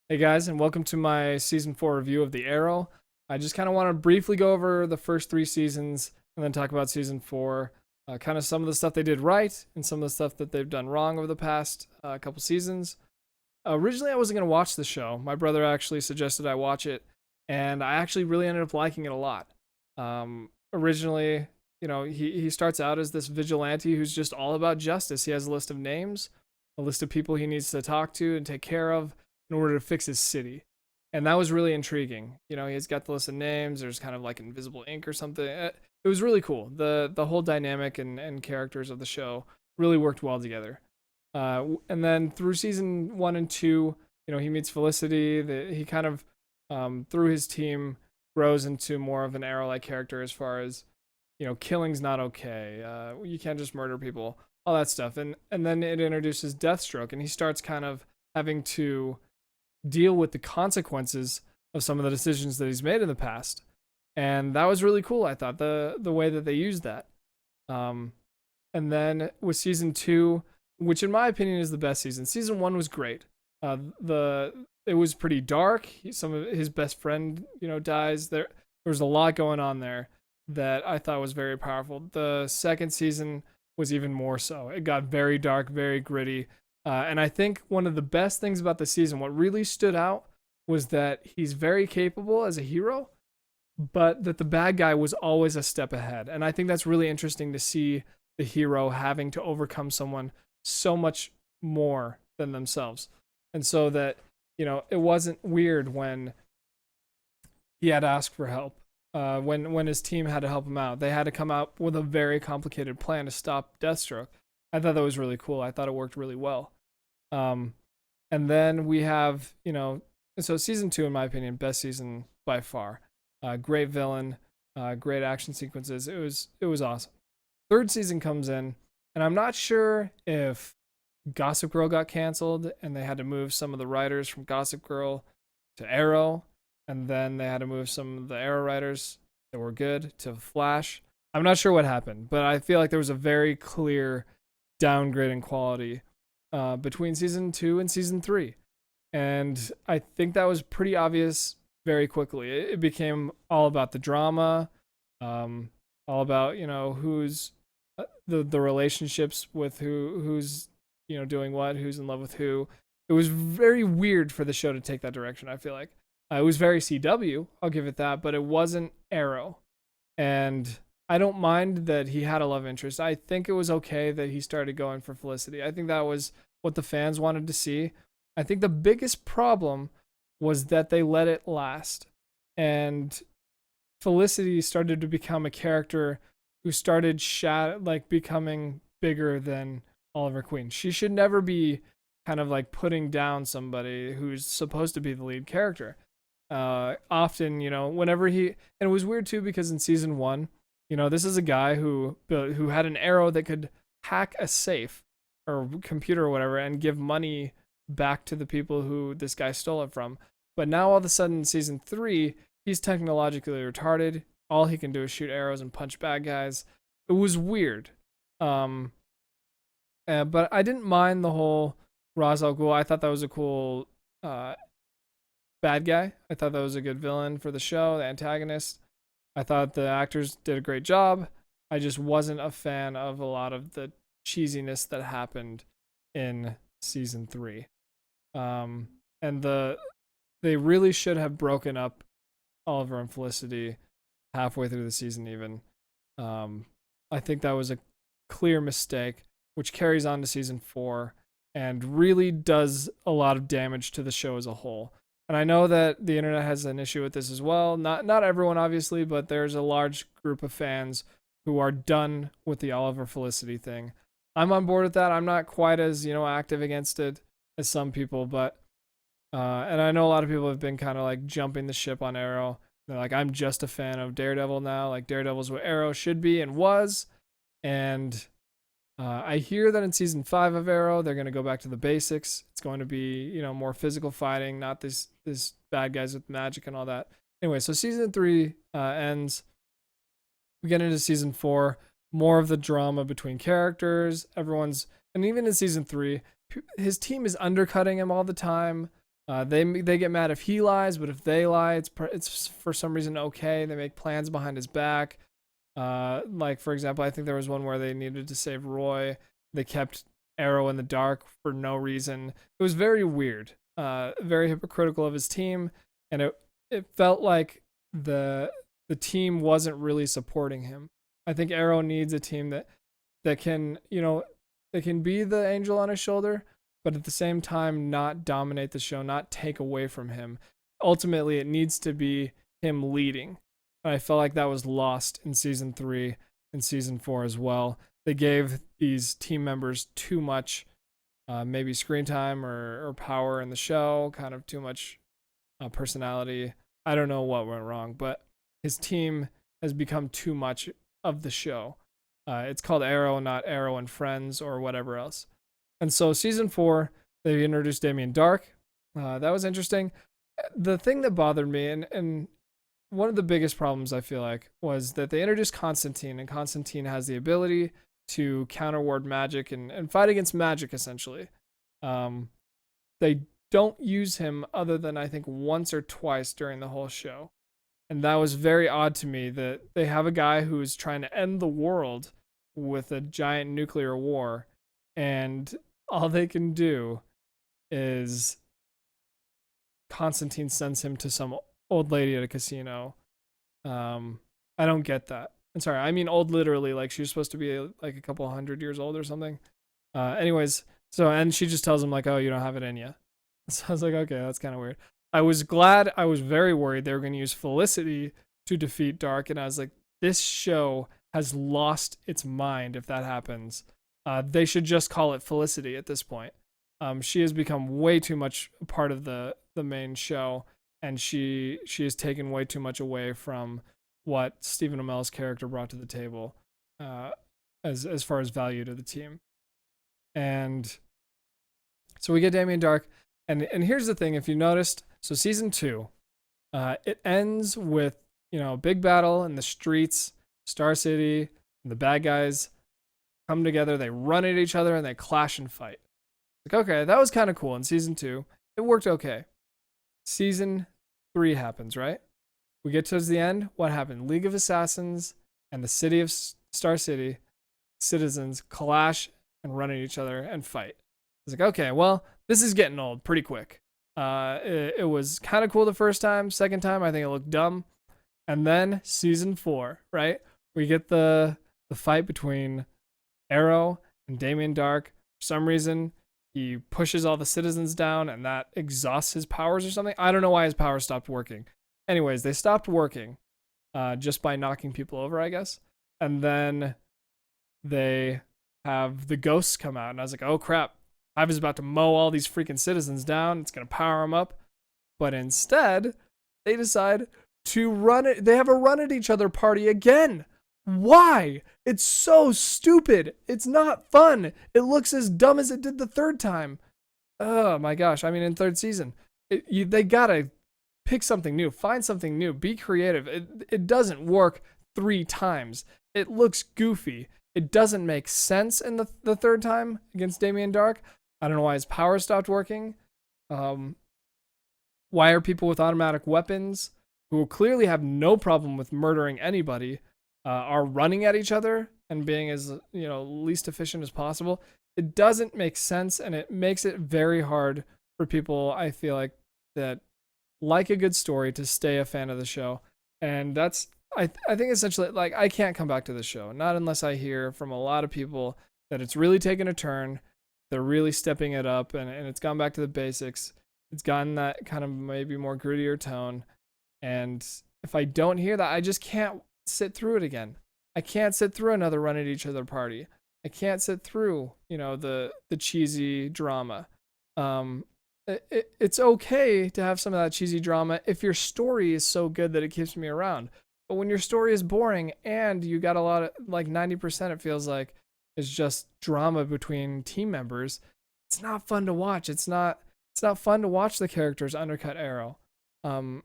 Hey guys, and welcome to my season 4 review of The Arrow. I just kind of want to briefly go over the first three seasons and then talk about season 4, kind of some of the stuff they did right and some of the stuff that they've done wrong over the past couple seasons. Originally, I wasn't going to watch the show. My brother actually suggested I watch it, and I actually really ended up liking it a lot. Originally, he starts out as this vigilante who's just all about justice. He has a list of names, a list of people he needs to talk to and take care of in order to fix his city. And that was really intriguing. He's got the list of names. There's kind of like invisible ink or something. It was really cool. The whole dynamic and characters of the show really worked well together. And then through season 1 and 2, he meets Felicity. He kind of through his team grows into more of an Arrow-like character as far as killing's not okay. You can't just murder people, all that stuff. And then it introduces Deathstroke, and he starts kind of having to deal with the consequences of some of the decisions that he's made in the past. And that was really cool. I thought the way that they used that. Um, and then with season 2, which in my opinion is the best season. Season 1 was great. The It was pretty dark. Some of his best friend, dies. There was a lot going on there that I thought was very powerful. The second season was even more so. It got very dark, very gritty. And I think one of the best things about the season, what really stood out, was that he's very capable as a hero, but that the bad guy was always a step ahead. And I think that's really interesting to see the hero having to overcome someone so much more than themselves. And so that, it wasn't weird when he had to ask for help. When his team had to help him out, they had to come out with a very complicated plan to stop Deathstroke. I thought that was really cool. I thought it worked really well. Um, and then we have, so season 2, in my opinion, best season by far. Great villain, great action sequences. It was awesome. Third season comes in, and I'm not sure if Gossip Girl got canceled and they had to move some of the writers from Gossip Girl to Arrow, and then they had to move some of the Arrow writers that were good to Flash. I'm not sure what happened, but I feel like there was a very clear downgrade in quality between season 2 and season 3. And I think that was pretty obvious very quickly. It became all about the drama, all about, who's the relationships with who's, doing what, who's in love with who. It was very weird for the show to take that direction, I feel like. It was very CW, I'll give it that, but it wasn't Arrow. And I don't mind that he had a love interest. I think it was okay that he started going for Felicity. I think that was what the fans wanted to see. I think the biggest problem was that they let it last. And Felicity started to become a character who started becoming bigger than Oliver Queen. She should never be kind of like putting down somebody who's supposed to be the lead character. Often, whenever and it was weird too because in season 1, this is a guy who had an arrow that could hack a safe or computer or whatever and give money back to the people who this guy stole it from. But now all of a sudden in season 3, he's technologically retarded. All he can do is shoot arrows and punch bad guys. It was weird. But I didn't mind the whole Ra's al Ghul. I thought that was a cool bad guy. I thought that was a good villain for the show, the antagonist. I thought the actors did a great job. I just wasn't a fan of a lot of the cheesiness that happened in season 3. And they really should have broken up Oliver and Felicity halfway through the season even. I think that was a clear mistake, which carries on to season 4 and really does a lot of damage to the show as a whole. And I know that the internet has an issue with this as well. Not everyone, obviously, but there's a large group of fans who are done with the Oliver Felicity thing. I'm on board with that. I'm not quite as, active against it as some people, but and I know a lot of people have been kind of like jumping the ship on Arrow. They're like, I'm just a fan of Daredevil now. Like Daredevil's what Arrow should be and was. And I hear that in season 5 of Arrow, they're going to go back to the basics. It's going to be, more physical fighting, not this bad guys with magic and all that. Anyway, so season 3 ends. We get into season 4, more of the drama between characters. And even in season 3, his team is undercutting him all the time. They get mad if he lies, but if they lie, it's for some reason okay. They make plans behind his back. Like for example, I think there was one where they needed to save Roy. They kept Arrow in the dark for no reason. It was very weird. Very hypocritical of his team, and it felt like the team wasn't really supporting him. I think Arrow needs a team that can, they can be the angel on his shoulder, but at the same time not dominate the show, not take away from him. Ultimately, it needs to be him leading. And I felt like that was lost in season 3 and season 4 as well. They gave these team members too much, maybe screen time or power in the show, kind of too much personality. I don't know what went wrong, but his team has become too much of the show. It's called Arrow, not Arrow and Friends or whatever else. And so season 4, they introduced Damien Dark. That was interesting. The thing that bothered me, and one of the biggest problems I feel like, was that they introduced Constantine, and Constantine has the ability to counter ward magic and fight against magic, essentially. They don't use him other than I think once or twice during the whole show. And that was very odd to me that they have a guy who's trying to end the world with a giant nuclear war, and all they can do is Constantine sends him to some old lady at a casino. I don't get that. I'm sorry, I mean old literally, like she was supposed to be like a couple 100 years old or something. Anyways, so and she just tells him like, oh, you don't have it in you. So I was like, okay, that's kind of weird. I was very worried they were going to use Felicity to defeat Dark, and I was like, this show has lost its mind if that happens. They should just call it Felicity at this point. She has become way too much a part of the main show, and she has taken way too much away from what Stephen Amell's character brought to the table, as far as value to the team. And so we get Damien Dark, and here's the thing: if you noticed, so season 2, it ends with big battle in the streets, Star City, and the bad guys come together. They run at each other and they clash and fight. Like, okay, that was kind of cool in season 2. It worked okay. Season 3 happens, right? We get towards the end. What happened? League of Assassins and the city of Star City citizens clash and run at each other and fight. It's like, okay, well, this is getting old pretty quick. It was kind of cool the first time. Second time, I think it looked dumb. And then season 4, right? We get the fight between Arrow and Damien Dark. For some reason, he pushes all the citizens down, and that exhausts his powers or something. I don't know why his powers stopped working. Anyways, they stopped working just by knocking people over, I guess. And then they have the ghosts come out, and I was like, oh crap, Hive is about to mow all these freaking citizens down. It's going to power them up. But instead, they decide to run it. They have a run at each other party again. Why? It's so stupid. It's not fun. It looks as dumb as it did the third time. Oh my gosh. I mean, in third season, they gotta pick something new, find something new, be creative. It doesn't work 3 times. It looks goofy. It doesn't make sense in the third time against Damien Dark. I don't know why his power stopped working. Why are people with automatic weapons who clearly have no problem with murdering anybody are running at each other and being as least efficient as possible? It doesn't make sense, and it makes it very hard for people, I feel like a good story, to stay a fan of the show. And that's I think essentially, like, I can't come back to the show, not unless I hear from a lot of people that it's really taken a turn. They're really stepping it up, and it's gone back to the basics. It's gotten that kind of maybe more grittier tone. And if I don't hear that, I just can't sit through it again. I can't sit through another run at each other party. I can't sit through, the cheesy drama. It's okay to have some of that cheesy drama if your story is so good that it keeps me around. But when your story is boring and you got a lot of, like 90%, it feels like, is just drama between team members, it's not fun to watch. It's not fun to watch the characters undercut Arrow. And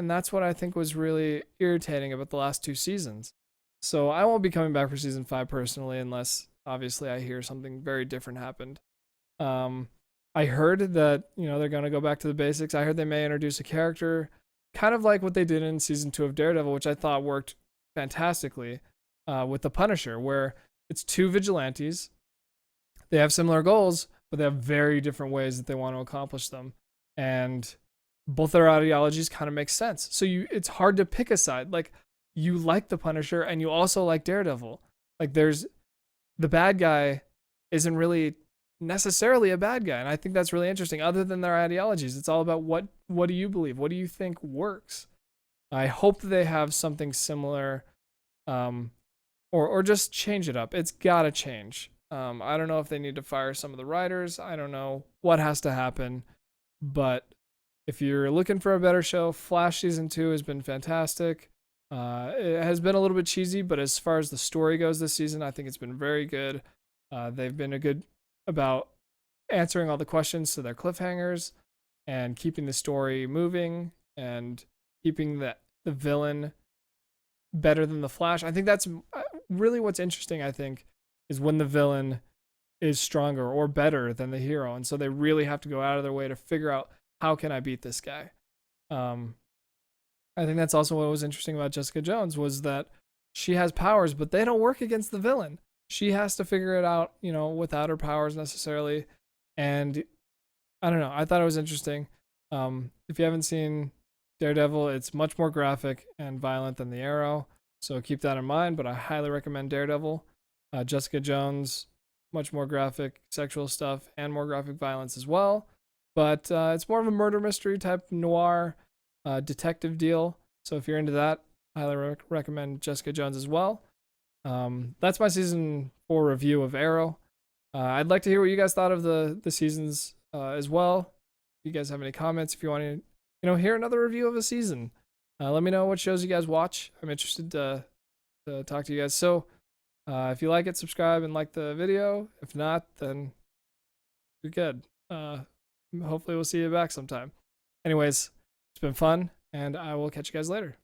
that's what I think was really irritating about the last 2 seasons. So I won't be coming back for season 5 personally, unless obviously I hear something very different happened. I heard that, they're going to go back to the basics. I heard they may introduce a character kind of like what they did in season 2 of Daredevil, which I thought worked fantastically with the Punisher, where it's two vigilantes. They have similar goals, but they have very different ways that they want to accomplish them. And both their ideologies kind of make sense. So it's hard to pick a side. Like, you like the Punisher and you also like Daredevil. Like, there's the bad guy isn't really necessarily a bad guy, and I think that's really interesting. Other than their ideologies, it's all about what do you believe? What do you think works? I hope that they have something similar, or just change it up. It's gotta change. I don't know if they need to fire some of the writers. I don't know what has to happen, but if you're looking for a better show, Flash season 2 has been fantastic. It has been a little bit cheesy, but as far as the story goes this season, I think it's been very good. They've been good about answering all the questions to their cliffhangers and keeping the story moving and keeping the villain better than the Flash. I think that's really what's interesting, I think, is when the villain is stronger or better than the hero. And so they really have to go out of their way to figure out, how can I beat this guy? I think that's also what was interesting about Jessica Jones, was that she has powers, but they don't work against the villain. She has to figure it out, without her powers necessarily. And I don't know. I thought it was interesting. If you haven't seen Daredevil, it's much more graphic and violent than The Arrow. So keep that in mind, but I highly recommend Daredevil. Jessica Jones, much more graphic sexual stuff and more graphic violence as well. But it's more of a murder mystery type noir detective deal. So if you're into that, I highly recommend Jessica Jones as well. That's my season 4 review of Arrow. I'd like to hear what you guys thought of the seasons as well. If you guys have any comments, if you want to, hear another review of a season, let me know what shows you guys watch. I'm interested to talk to you guys. So if you like it, subscribe and like the video. If not, then you're good. Hopefully we'll see you back sometime. Anyways, it's been fun, and I will catch you guys later.